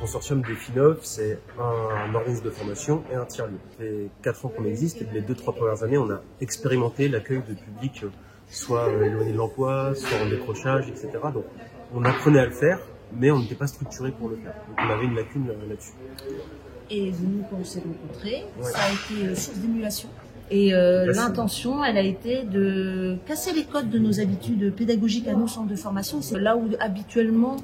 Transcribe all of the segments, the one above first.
consortium des FINOF, c'est un organisme de formation et un tiers-lieu. Ça fait 4 ans qu'on existe et les 2-3 premières années, on a expérimenté l'accueil de publics soit éloignés de l'emploi, soit en décrochage, etc. Donc on apprenait à le faire, mais on n'était pas structuré pour le faire. Donc on avait une lacune là-dessus. Et nous, quand on s'est rencontrés, ça a été source d'émulation. Et l'intention, elle a été de casser les codes de nos habitudes pédagogiques à nos centres de formation. C'est là où habituellement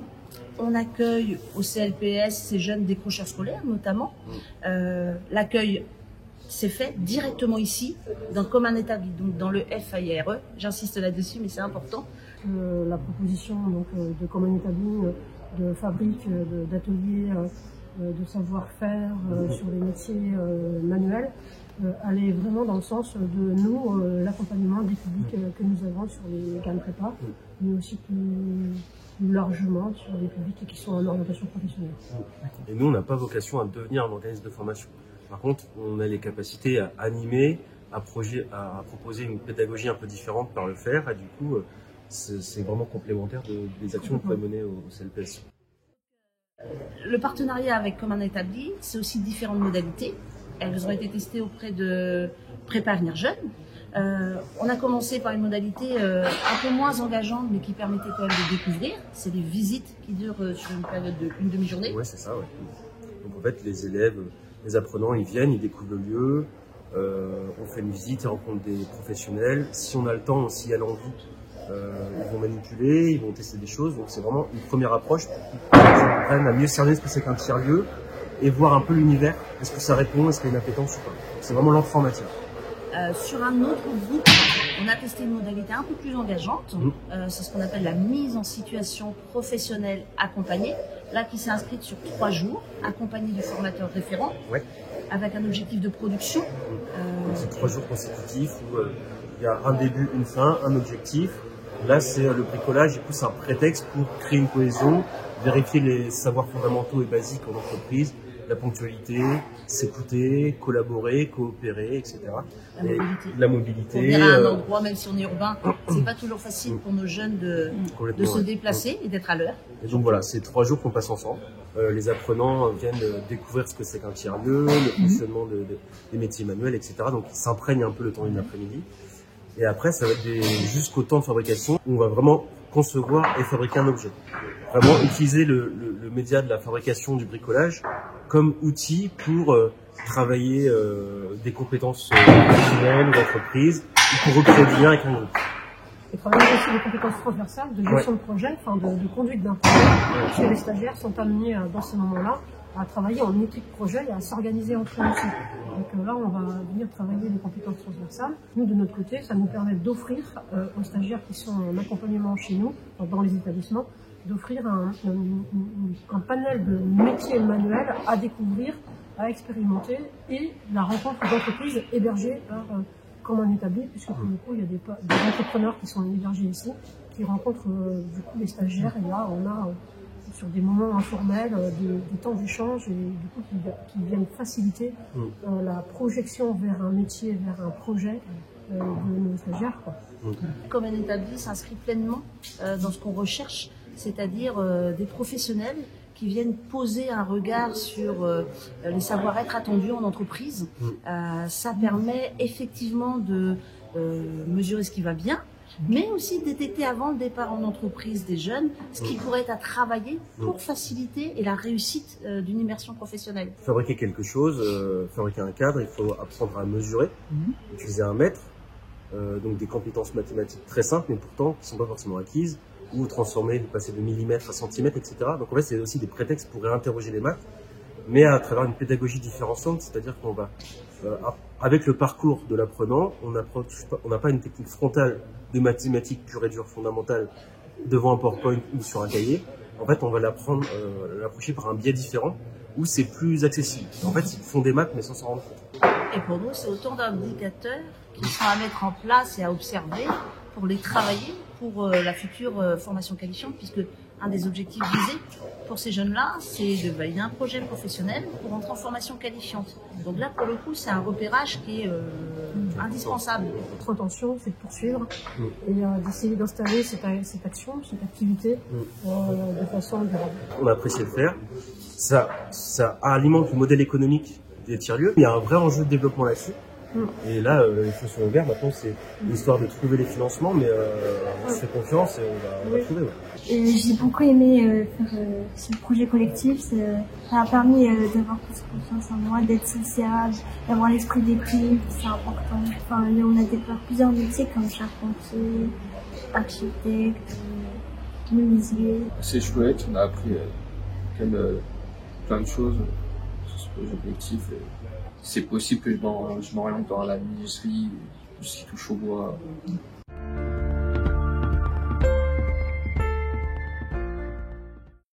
on accueille au CLPS ces jeunes décrocheurs scolaires notamment. L'accueil s'est fait directement ici, comme un établi, donc dans le FAIRE. J'insiste là-dessus, mais c'est important. La proposition donc, de comme un établi, de fabrique, d'ateliers, de savoir-faire sur les métiers manuels, allait vraiment dans le sens de nous, l'accompagnement des publics que nous avons sur les gammes prépa, mais aussi plus largement sur les publics qui sont en orientation professionnelle. Et nous, on n'a pas vocation à devenir un organisme de formation. Par contre, on a les capacités à animer, à proposer une pédagogie un peu différente par le faire, et du coup, c'est vraiment complémentaire des actions qu'on pourrait mener au CLPS. Le partenariat avec Comme un établi, c'est aussi différentes modalités. Elles ont été testées auprès de Prépa Avenir Jeune. On a commencé par une modalité un peu moins engageante, mais qui permettait quand même de découvrir. C'est des visites qui durent sur une période d'une demi-journée. Oui, c'est ça, ouais. Donc en fait, les élèves, les apprenants, ils viennent, ils découvrent le lieu, on fait une visite, ils rencontrent des professionnels. Si on a le temps, s'il y a l'envie, ils vont manipuler, ils vont tester des choses. Donc c'est vraiment une première approche pour qu'ils apprennent à mieux cerner ce que c'est qu'un tiers-lieu et voir un peu l'univers. Est-ce que ça répond, est-ce qu'il y a une appétence ou pas. C'est vraiment l'entrée en matière. Sur un autre groupe, on a testé une modalité un peu plus engageante. C'est ce qu'on appelle la mise en situation professionnelle accompagnée. Là, qui s'est inscrite sur 3 jours, accompagnée du formateur référent, avec un objectif de production. C'est 3 jours consécutifs où il y a un début, une fin, un objectif. Là, c'est le bricolage, du coup, c'est un prétexte pour créer une cohésion, vérifier les savoirs fondamentaux et basiques en entreprise, la ponctualité, s'écouter, collaborer, coopérer, etc. La mobilité. Pour venir à un endroit, même si on est urbain, c'est pas toujours facile pour nos jeunes de se déplacer et d'être à l'heure. Et donc voilà, c'est 3 jours qu'on passe ensemble. Les apprenants viennent découvrir ce que c'est qu'un tiers-lieu, le fonctionnement des métiers manuels, etc. Donc ils s'imprègnent un peu le temps d'une après-midi. Et après, ça va être jusqu'au temps de fabrication où on va vraiment concevoir et fabriquer un objet. Vraiment utiliser le média de la fabrication du bricolage comme outil pour travailler des compétences personnelles ou d'entreprise ou pour recréer du lien avec un groupe. Et travailler aussi des compétences transversales de gestion de projet, enfin de conduite d'un projet. Chez les stagiaires sont amenés dans ces moments-là à travailler en équipe projet et à s'organiser entre eux aussi. Donc là, on va venir travailler les compétences transversales. Nous, de notre côté, ça nous permet d'offrir aux stagiaires qui sont en accompagnement chez nous, dans les établissements, d'offrir un panel de métiers manuels à découvrir, à expérimenter et la rencontre d'entreprises hébergées par Comme un établi, puisque pour le coup, il y a des entrepreneurs qui sont hébergés ici, qui rencontrent du coup les stagiaires, et là, on a sur des moments informels, des temps d'échange, et du coup qui viennent faciliter la projection vers un métier, vers un projet de nos stagiaires. Comme un établi s'inscrit pleinement dans ce qu'on recherche, c'est-à-dire des professionnels qui viennent poser un regard sur les savoir-être attendus en entreprise. Ça permet effectivement de mesurer ce qui va bien, mais aussi détecter avant le départ en entreprise des jeunes ce qui pourrait être à travailler pour faciliter et la réussite d'une immersion professionnelle. Fabriquer quelque chose, fabriquer un cadre, il faut apprendre à mesurer, utiliser un mètre, donc des compétences mathématiques très simples, mais pourtant qui ne sont pas forcément acquises, ou transformer, passer de millimètres à centimètres, etc. Donc en fait, c'est aussi des prétextes pour réinterroger les maths, mais à travers une pédagogie différenciante, c'est-à-dire qu'on va, avec le parcours de l'apprenant, on n'a pas une technique frontale de mathématiques pure et dure fondamentale devant un PowerPoint ou sur un cahier. En fait, on va l'approcher par un biais différent, où c'est plus accessible. En fait, ils font des maths, mais sans s'en rendre compte. Et pour nous, c'est autant d'indicateurs qui sont à mettre en place et à observer pour les travailler pour la future formation qualifiante, puisque un des objectifs visés pour ces jeunes-là, c'est de valider un projet professionnel pour entrer en formation qualifiante. Donc là, pour le coup, c'est un repérage qui est indispensable. Notre intention, c'est de poursuivre et d'essayer d'installer cette action, cette activité de façon durable. On a apprécié le faire. ça alimente le modèle économique des tiers-lieux. Il y a un vrai enjeu de développement là-dessus. Et là, les fonds sont ouverts. Maintenant, c'est l'histoire de trouver les financements, mais on se fait confiance et on va trouver. Ouais. J'ai beaucoup aimé faire ce projet collectif. Ça a permis d'avoir plus confiance en moi, d'être sociable, d'avoir l'esprit d'équipe, c'est important. Enfin, on a découvert plusieurs métiers comme charpentier, architecte, menuisier. C'est chouette, on a appris plein de choses sur ce projet collectif. C'est possible que je m'oriente dans la menuiserie, tout ce qui touche au bois.